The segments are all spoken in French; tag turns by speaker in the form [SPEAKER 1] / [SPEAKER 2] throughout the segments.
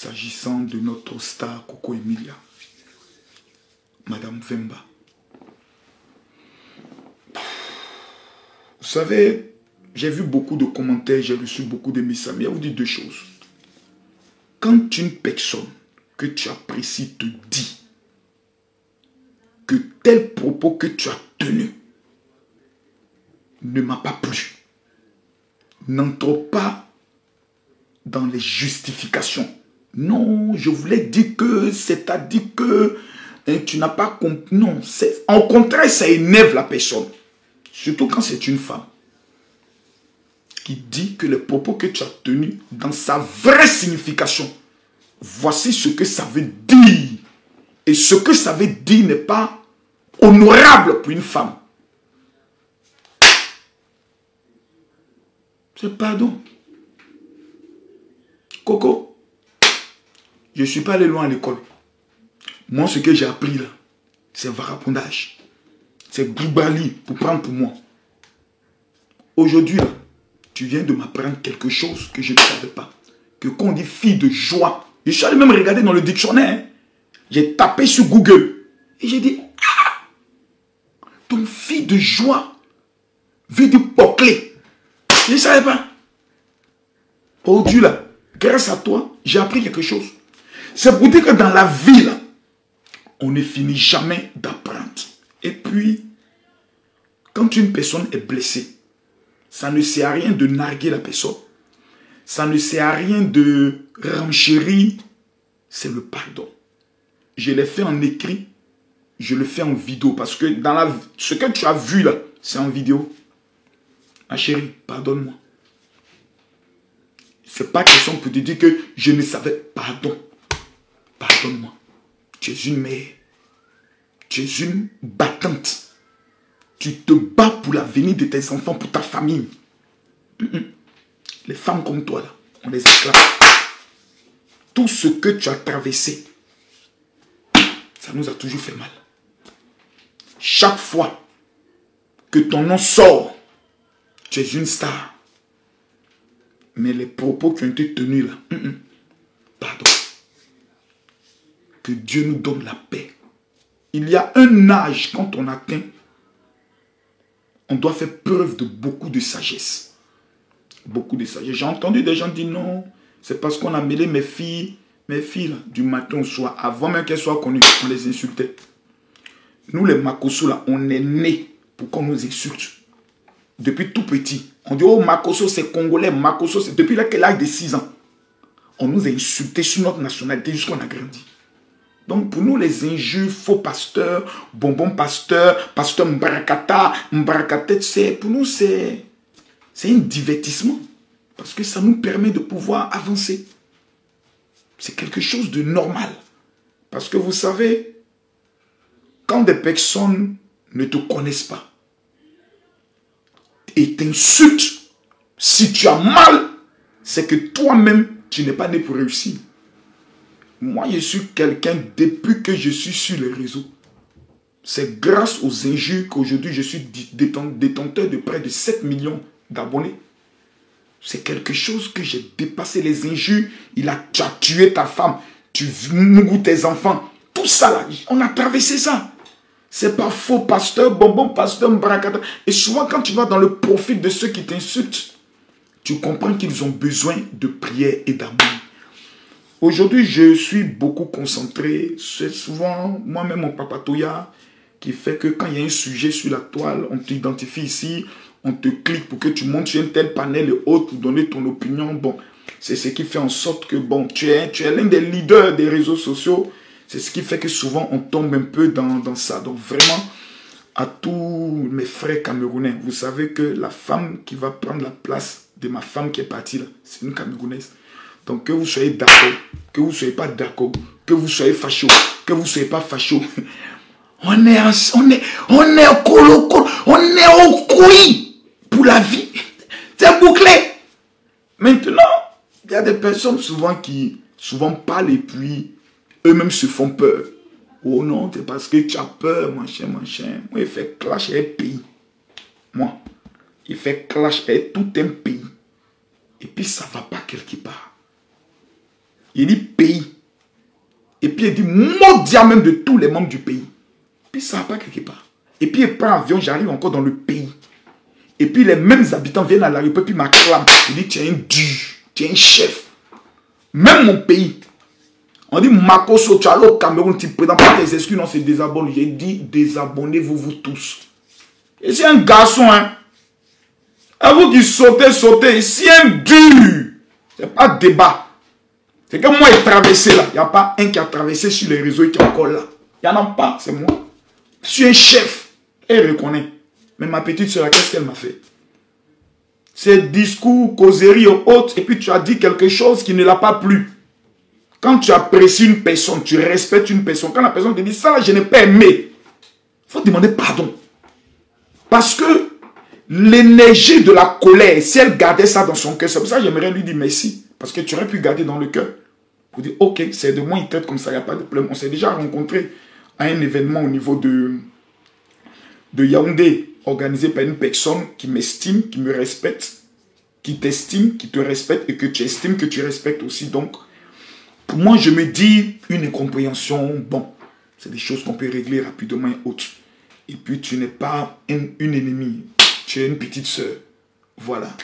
[SPEAKER 1] s'agissant de notre star Coco Emilia, Madame Vemba. Vous savez, j'ai vu beaucoup de commentaires, j'ai reçu beaucoup de messages, mais je vous dis deux choses. Quand une personne que tu apprécies te dit que tel propos que tu as tenu ne m'a pas plu, n'entre pas dans les justifications. Non, je voulais dire que, c'est-à-dire que tu n'as pas compris. Non, en contraire, ça énerve la personne. Surtout quand c'est une femme qui dit que les propos que tu as tenus, dans sa vraie signification, voici ce que ça veut dire. Et ce que ça veut dire n'est pas honorable pour une femme. C'est pardon. Coco, je ne suis pas allé loin à l'école. Moi, ce que j'ai appris là, c'est vagabondage. C'est Goubali pour prendre pour moi. Aujourd'hui, tu viens de m'apprendre quelque chose que je ne savais pas. Que quand on dit fille de joie, je suis allé même regarder dans le dictionnaire. Hein. J'ai tapé sur Google. Et j'ai dit, ah, ton fille de joie veut dire poclé. Je ne savais pas. Aujourd'hui, là, grâce à toi, j'ai appris quelque chose. C'est pour dire que dans la vie, là, on ne finit jamais d'apprendre. Et puis, quand une personne est blessée, ça ne sert à rien de narguer la personne. Ça ne sert à rien de renchérir. C'est le pardon. Je l'ai fait en écrit, je le fais en vidéo. Parce que dans ce que tu as vu là, c'est en vidéo. Ma chérie, pardonne-moi. Ce n'est pas question pour te dire que je ne savais. Pardon. Pardonne-moi. Tu es une mère. Tu es une battante. Tu te bats pour l'avenir de tes enfants, pour ta famille. Les femmes comme toi, là, on les esclave. Tout ce que tu as traversé, ça nous a toujours fait mal. Chaque fois que ton nom sort, tu es une star. Mais les propos qui ont été tenus là, pardon. Que Dieu nous donne la paix. Il y a un âge, quand on atteint, on doit faire preuve de beaucoup de sagesse. Beaucoup de sagesse. J'ai entendu des gens dire non, c'est parce qu'on a mêlé mes filles là, du matin au soir, avant même qu'elles soient connues, on les insultait. Nous les Makosso là, on est nés pour qu'on nous insulte. Depuis tout petit. On dit, oh Makosso c'est congolais, Makosso c'est... Depuis l'âge de 6 ans. On nous a insultés sur notre nationalité jusqu'on a grandi. Donc pour nous les injures, faux pasteurs, bonbon pasteur, pasteur Mbarakata, pour nous c'est un divertissement. Parce que ça nous permet de pouvoir avancer. C'est quelque chose de normal. Parce que vous savez, quand des personnes ne te connaissent pas et t'insultent, si tu as mal, c'est que toi-même, tu n'es pas né pour réussir. Moi, je suis quelqu'un, depuis que je suis sur les réseaux, c'est grâce aux injures qu'aujourd'hui je suis détenteur de près de 7 millions d'abonnés. C'est quelque chose que j'ai dépassé. Les injures, tu as tué ta femme, tu mouilles tes enfants. Tout ça là, on a traversé ça. C'est pas faux pasteur, bonbon pasteur, mbrakata. Et souvent quand tu vas dans le profil de ceux qui t'insultent, tu comprends qu'ils ont besoin de prière et d'amour. Aujourd'hui, je suis beaucoup concentré. C'est souvent moi-même mon papatoya qui fait que quand il y a un sujet sur la toile, on t'identifie ici, on te clique pour que tu montes sur un tel panel et autres pour donner ton opinion. Bon, c'est ce qui fait en sorte que bon, tu es l'un des leaders des réseaux sociaux. C'est ce qui fait que souvent on tombe un peu dans ça. Donc vraiment, à tous mes frères camerounais, vous savez que la femme qui va prendre la place de ma femme qui est partie là, c'est une Camerounaise. Donc que vous soyez d'accord, que vous ne soyez pas d'accord, que vous soyez facho, que vous ne soyez pas facho, on est au colo, on est au couille pour la vie. C'est bouclé. Maintenant, il y a des personnes souvent qui parlent et puis eux-mêmes se font peur. Oh non, c'est parce que tu as peur, machin. Moi, il fait clash avec pays. Moi, il fait clash avec tout un pays. Et puis ça ne va pas quelque part. Il dit pays. Et puis il dit mondial même de tous les membres du pays. Puis ça va pas quelque part. Et puis il prend avion, j'arrive encore dans le pays. Et puis les mêmes habitants viennent à la République, puis m'acclament. Il dit, tu es un dur, tu es un chef. Même mon pays. On dit, Makoso, tu as allé au Cameroun, tu présentes pas tes excuses, non, c'est désabonné. J'ai dit, désabonnez-vous, vous tous. Et c'est un garçon, hein. À vous qui sautez, c'est un dur. C'est pas débat. C'est que moi, j'ai traversé là. Il n'y a pas un qui a traversé sur les réseaux et qui est encore là. Il n'y en a pas, c'est moi. Je suis un chef. Elle reconnaît. Mais ma petite soeur, qu'est-ce qu'elle m'a fait? C'est discours, causerie ou autre, et puis tu as dit quelque chose qui ne l'a pas plu. Quand tu apprécies une personne, tu respectes une personne, quand la personne te dit ça, je n'ai pas aimé, il faut demander pardon. Parce que l'énergie de la colère, si elle gardait ça dans son cœur, c'est pour ça que j'aimerais lui dire merci. Parce que tu aurais pu garder dans le cœur. Pour dire, ok, c'est de moi, il traite comme ça, il n'y a pas de problème. On s'est déjà rencontrés à un événement au niveau de Yaoundé, organisé par une personne qui m'estime, qui me respecte, qui t'estime, qui te respecte et que tu estimes, que tu respectes aussi. Donc, pour moi, je me dis une incompréhension, bon, c'est des choses qu'on peut régler rapidement et autres. Et puis, tu n'es pas une ennemie, tu es une petite soeur. Voilà.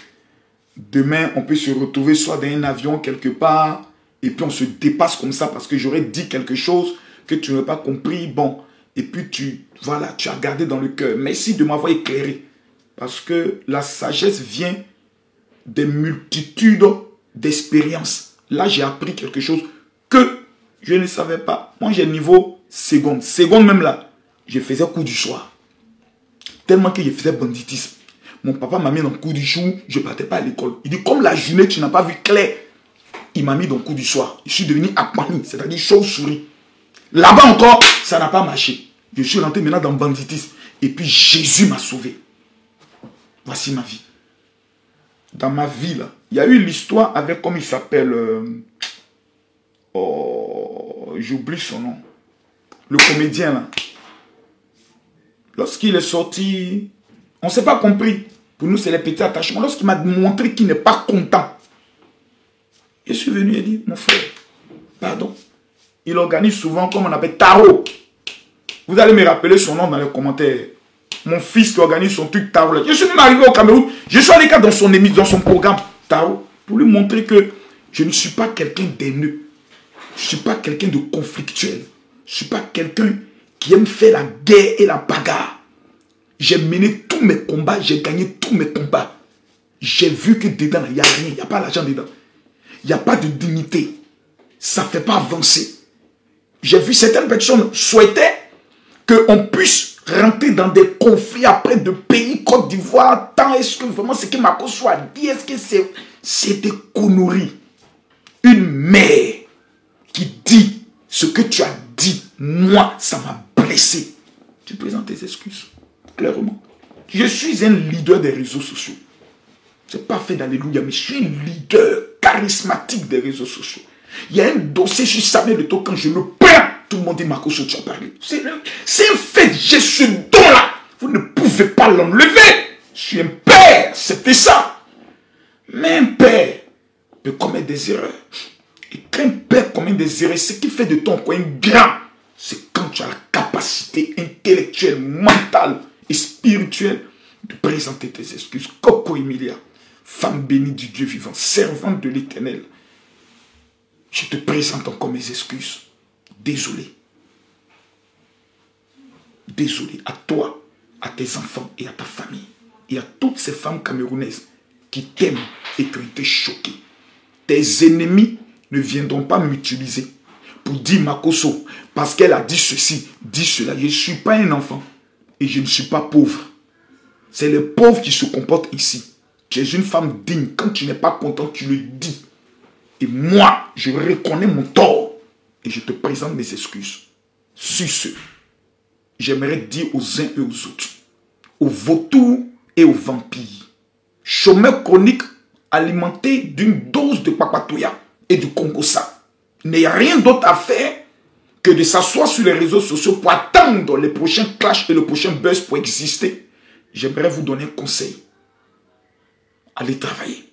[SPEAKER 1] Demain, on peut se retrouver soit dans un avion quelque part, et puis on se dépasse comme ça parce que j'aurais dit quelque chose que tu n'as pas compris, bon, et puis voilà, tu as gardé dans le cœur. Merci de m'avoir éclairé, parce que la sagesse vient des multitudes d'expériences. Là, j'ai appris quelque chose que je ne savais pas. Moi, j'ai niveau seconde. Seconde même là, je faisais cours du soir. Tellement que je faisais banditisme. Mon papa m'a mis dans le cours du jour, je ne partais pas à l'école. Il dit, comme la journée, tu n'as pas vu clair. Il m'a mis dans le cours du soir. Je suis devenu apani, c'est-à-dire chauve-souris. Là-bas encore, ça n'a pas marché. Je suis rentré maintenant dans le banditisme. Et puis Jésus m'a sauvé. Voici ma vie. Dans ma vie, là, il y a eu l'histoire avec, comme il s'appelle, j'oublie son nom. Le comédien, là. Lorsqu'il est sorti, on ne s'est pas compris. Pour nous, c'est les petits attachements. Lorsqu'il m'a montré qu'il n'est pas content, je suis venu et dit, mon frère, pardon. Il organise souvent, comme on appelle, tarot. Vous allez me rappeler son nom dans les commentaires. Mon fils qui organise son truc tarot. Là. Je suis même arrivé au Cameroun. Je suis allé dans son émission, dans son programme tarot, pour lui montrer que je ne suis pas quelqu'un d'haineux. Je ne suis pas quelqu'un de conflictuel. Je ne suis pas quelqu'un qui aime faire la guerre et la bagarre. J'ai mené tous mes combats, j'ai gagné tous mes combats. J'ai vu que dedans, il n'y a rien, il n'y a pas l'argent dedans. Il n'y a pas de dignité. Ça ne fait pas avancer. J'ai vu certaines personnes souhaiter qu'on puisse rentrer dans des conflits après de pays, Côte d'Ivoire. Tant est-ce que vraiment ce que Makoso a dit, est-ce que c'est des conneries? Une mère qui dit ce que tu as dit, moi, ça m'a blessé. Tu présentes tes excuses, clairement. Je suis un leader des réseaux sociaux. Je n'ai pas fait d'alléluia, mais je suis un leader charismatique des réseaux sociaux. Il y a un dossier sur Samuel Le Taux, quand je le prends, tout le monde dit Makoso, tu as parlé. C'est un fait, j'ai ce don-là. Vous ne pouvez pas l'enlever. Je suis un père, c'était ça. Mais un père peut commettre des erreurs. Et quand un père commet des erreurs, ce qui fait de ton coin grand, c'est quand tu as la capacité intellectuelle, mentale et spirituelle de présenter tes excuses. Coco Emilia, femme bénie du Dieu vivant, servante de l'Éternel, je te présente encore mes excuses. Désolé. Désolé à toi, à tes enfants et à ta famille. Et à toutes ces femmes camerounaises qui t'aiment et qui ont été choquées. Tes ennemis ne viendront pas m'utiliser pour dire Makoso, parce qu'elle a dit ceci, dit cela. Je ne suis pas un enfant et je ne suis pas pauvre. C'est les pauvres qui se comportent ici. Tu es une femme digne. Quand tu n'es pas content, tu le dis. Et moi, je reconnais mon tort et je te présente mes excuses. Sur ce, j'aimerais dire aux uns et aux autres, aux vautours et aux vampires, chômeurs chroniques alimentés d'une dose de papatouya et du Congo-ça, n'ayez rien d'autre à faire que de s'asseoir sur les réseaux sociaux pour attendre les prochains clashs et le prochain buzz pour exister. J'aimerais vous donner un conseil. Allez travailler.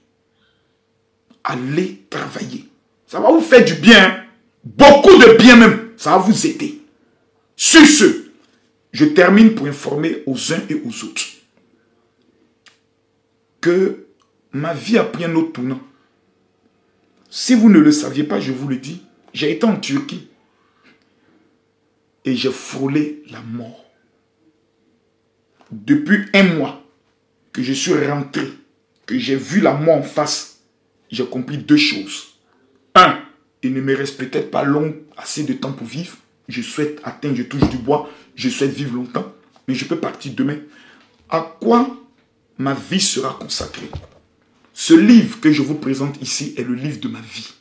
[SPEAKER 1] Allez travailler. Ça va vous faire du bien. Beaucoup de bien même. Ça va vous aider. Sur ce, je termine pour informer aux uns et aux autres que ma vie a pris un autre tournant. Si vous ne le saviez pas, je vous le dis, j'ai été en Turquie et j'ai frôlé la mort. Depuis un mois que je suis rentré, que j'ai vu la mort en face, j'ai compris deux choses. Un, il ne me reste peut-être pas assez de temps pour vivre. Je souhaite atteindre, je touche du bois, je souhaite vivre longtemps, mais je peux partir demain. À quoi ma vie sera consacrée? Ce livre que je vous présente ici est le livre de ma vie.